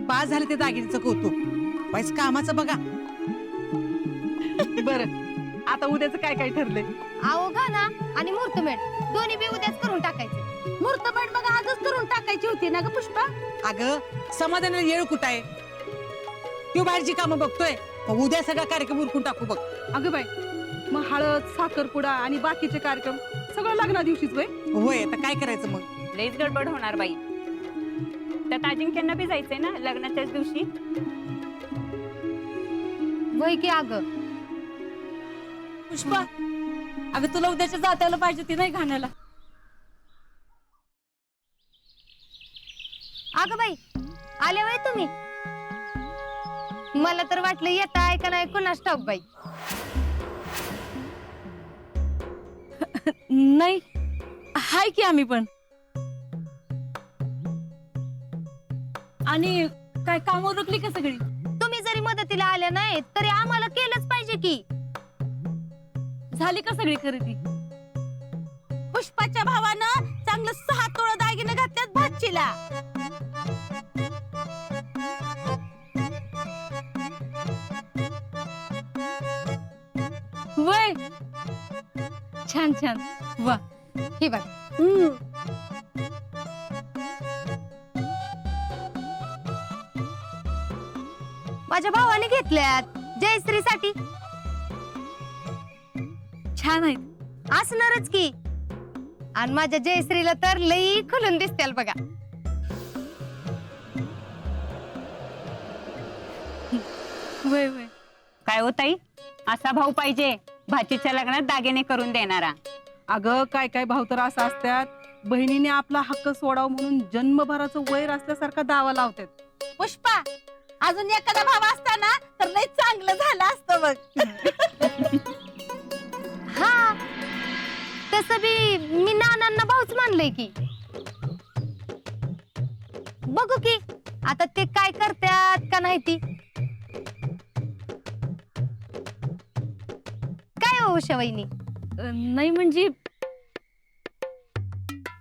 बाज झालं ते दागिन्याचं कौतुक. वाईस कामाचं बघा. बरं आता उद्याचं काय काय ठरलंय? अहो गाणा आणि मुहूर्तमेढ दोन्ही बी उद्याच करून टाकायचे. मुहूर्तमेढ बघा आजच करून टाकायची होती ना ग पुष्पा. अगं समाधानाला येळ कुठं आहे? तू बाहेरची कामं बघतोय, मग उद्या सगळा कार्यक्रम उरकून टाकू बघ. अगं बाई, मग हळद साखरपुडा आणि बाकीचे कार्यक्रम सगळं लग्ना दिवशीच वय. होय, आता काय करायचं मग? लईच गडबड होणार बाई. त्यात अजिंक्यांना बी जायचंय ना लग्नाच्याच दिवशी. वय की अगं पुष्पा अगं तुला उद्याच्या जात्याला पाहिजे ती नाही खाण्याला. अगं बाई आले वय तुम्ही. मला तर वाटलं येता ऐका नाही कुणास ठाऊक बाई. नाही हाय की आम्ही पण. आणि काय काम उरकली का सगळी? तुम्ही जरी मदतीला आल्या नाही तरी आम्हाला केलंच पाहिजे की. झाली का सगळी खरेदी? पुष्पाच्या भावानं चांगलं 6 तोळा दागिने घातल्यात भाचीला. वय छान छान. वा हे बघ माझ्या भावाने घेतल्यात जयश्रीसाठी. छान आहेत. असणारच की. आणि माझ्या जयश्रीला तर लई खुलून दिसतील बघा. वय वय काय हो ताई, असा भाऊ पाहिजे भाचीच्या लग्नात दागिने करून देणारा. अगं काय काय भाऊ तर असं असतात, बहिणीने आपला हक्क सोडाव म्हणून जन्मभराचं वैर असल्यासारखा दावा लावतात. पुष्पा अजून एखादा भाव असता ना तर लय चांगलं झालं असतं बघ. हा तसं बी मी नानांना भाऊच मानलंय की. बघू की आता ते काय करतात का नाही ती. काय हो उषा वहिनी? नाही म्हणजे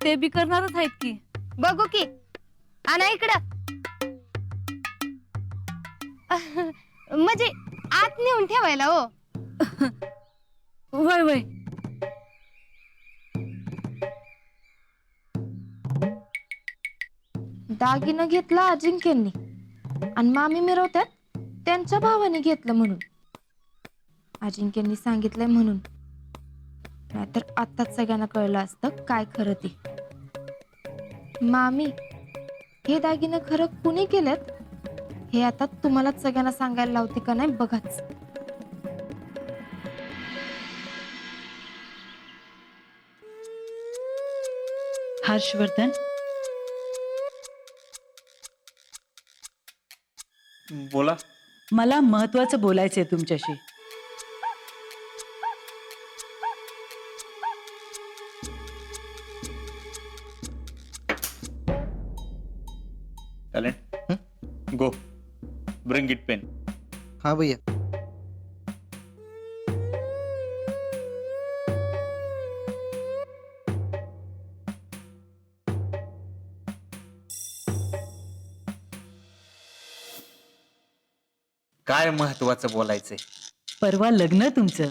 ते बी करणारच आहेत की. बघू की. आणा इकडं. म्हणजे आत नेऊन ठेवायला हो. वय वय दागिनं घेतला अजिंक्यांनी आणि मामी मिरवत्यात त्यांच्या भावाने घेतलं म्हणून. अजिंक्यांनी सांगितलंय म्हणून, नाहीतर आत्ताच सगळ्यांना कळलं असतं काय खरं ते. मामी हे दागिनं खरं कुणी केलेत हे आता तुम्हालाच सगळ्यांना सांगायला लावते का नाही बघाच. हर्षवर्धन, बोला. मला महत्वाचं बोलायचंय तुमच्याशी. Talent go bring it pen. हाँ भैया. काय महत्वाचं बोलायचंय? परवा लग्न तुमचं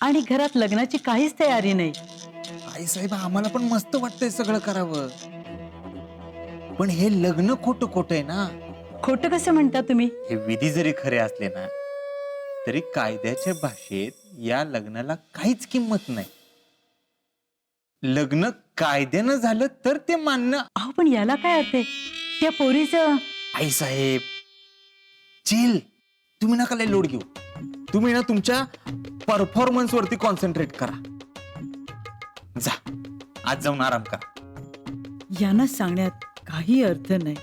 आणि घरात लग्नाची काहीच तयारी नाही. आई साहेब आम्हाला पण मस्त वाटतंय सगळं करावं, पण हे लग्न खोटं खोटं आहे ना. खोटं कसं म्हणता तुम्ही? हे विधी जरी खरे असले ना तरी कायद्याच्या भाषेत या लग्नाला काहीच किंमत नाही. लग्न कायद्यानं झालं तर ते मान्य. अहो पण याला काय अर्थ आहे? त्या पोरीचं. आई साहेब चिल, तुम्ही नका लय लोड घेऊ. तुम्ही ना तुमच्या परफॉर्मन्स वरती कॉन्सन्ट्रेट करा. जा आज जाऊन आराम करा. यांना सांगण्यात काही अर्थ नाही.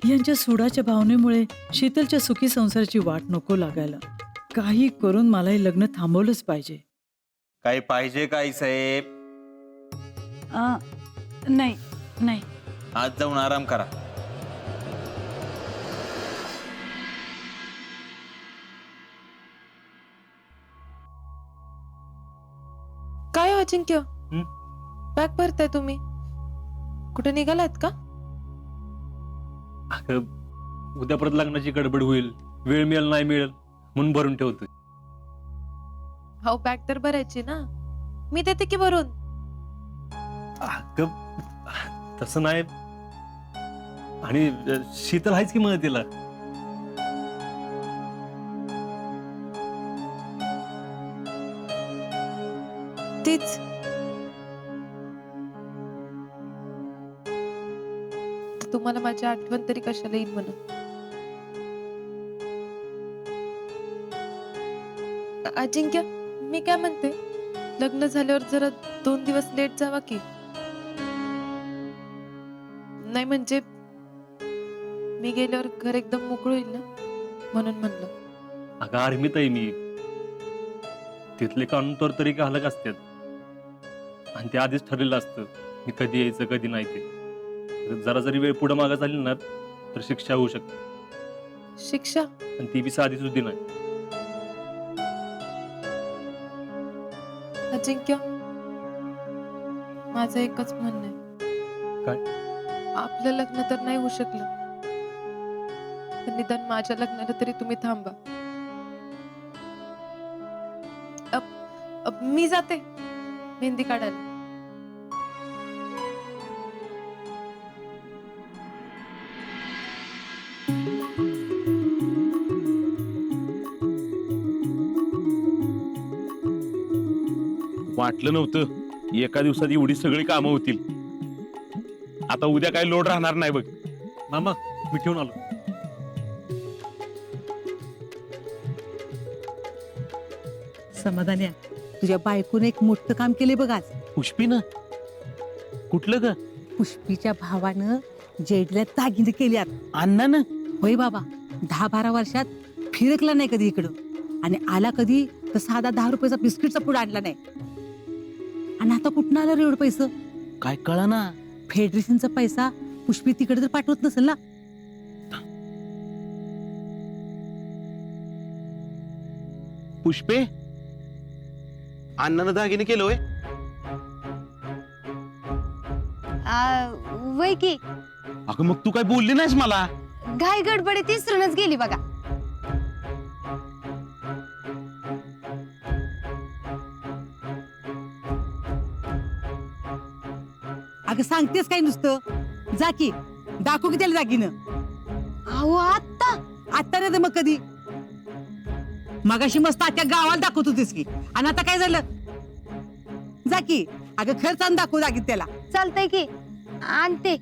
यांच्या सुडाच्या भावनेमुळे शीतलच्या सुखी संसाराची वाट नको लागायला. काही करून मला हे लग्न थांबवलंच पाहिजे. काय पाहिजे का आई साहेब? नाही नाही आज जाऊन आराम करा. काय हो अजिंक्य, बॅग भरताय तुम्ही? कुठे निघालात का? अगं उद्या परत लग्नाची गडबड होईल, वेळ मिळेल नाही मिळेल म्हणून भरून ठेवतोय. हो बॅग तर भरायची ना, मी देते की भरून. तसं नाही. आणि शीतल आहेच की मदतीला. तीच तुम्हाला माझी आठवण तरी कशाला येईल म्हणून. अजिंक्य, मी काय म्हणते, लग्न झाल्यावर जरा 2 दिवस लेट जावा की. नाही म्हणजे मी गेल्यावर घर एकदम मोकळं होईल ना, म्हणून म्हणलं. अगं आर्मीत आहे मी, तिथले कानून तर तरी काय हलक असतात आणि ते आधीच ठरलेलं असतं मी कधी यायचं कधी नाही. ते जरा जरी वेळ पुढे मागं झाली ना तर शिक्षा होऊ शकते. शिक्षा? आणि ती बी साधी सुद्धी नाही. अजिंक्य, माझं एकच म्हणणं आहे. काय? आपलं लग्न तर नाही होऊ शकलं, पण निदान माझ्या लग्नाला तरी तुम्ही थांबा. मी जाते मेहंदी काढायला. वाटलं नव्हतं एका दिवसात एवढी सगळी कामं होतील. आता उद्या काही लोड राहणार नाही बघ. मामा मी ठेवून आलो. समाधान्या, तुझ्या बायकोने एक मोठं काम केले बघ आज. पुष्पीनं? कुठलं ग? पुष्पीच्या भावानं जेडल्या दागिने केल्यात. अण्णा ना? होय बाबा, 10-12 वर्षात फिरकला नाही कधी इकडं, आणि आला कधी तर साधा 10 रुपयाचा बिस्किटचा पुढे आणला नाही. आणि आता कुठं आलं रे एवढं पैसे? काय कळा ना. फेडरेशनचा पैसा पुष्पी तिकडे तर पाठवत नसेल ना. पुष्पे, अण्णानं दागिने केलं होय? वय की अगं मग तू काय बोलली नाहीस मला? घाई गडबडीत विसरूनच गेली बघा. अगं सांगतेस काय नुसतं? जा की दाखव की त्याला दागिनं. अहो आता आता नाही तर मग कधी? मगाशी मस्त आत्या गावाला दाखवत होतीस की, आणि आता काय झालं? जा की अगं खर्च दाखवू दागित त्याला. चालतंय की आणते.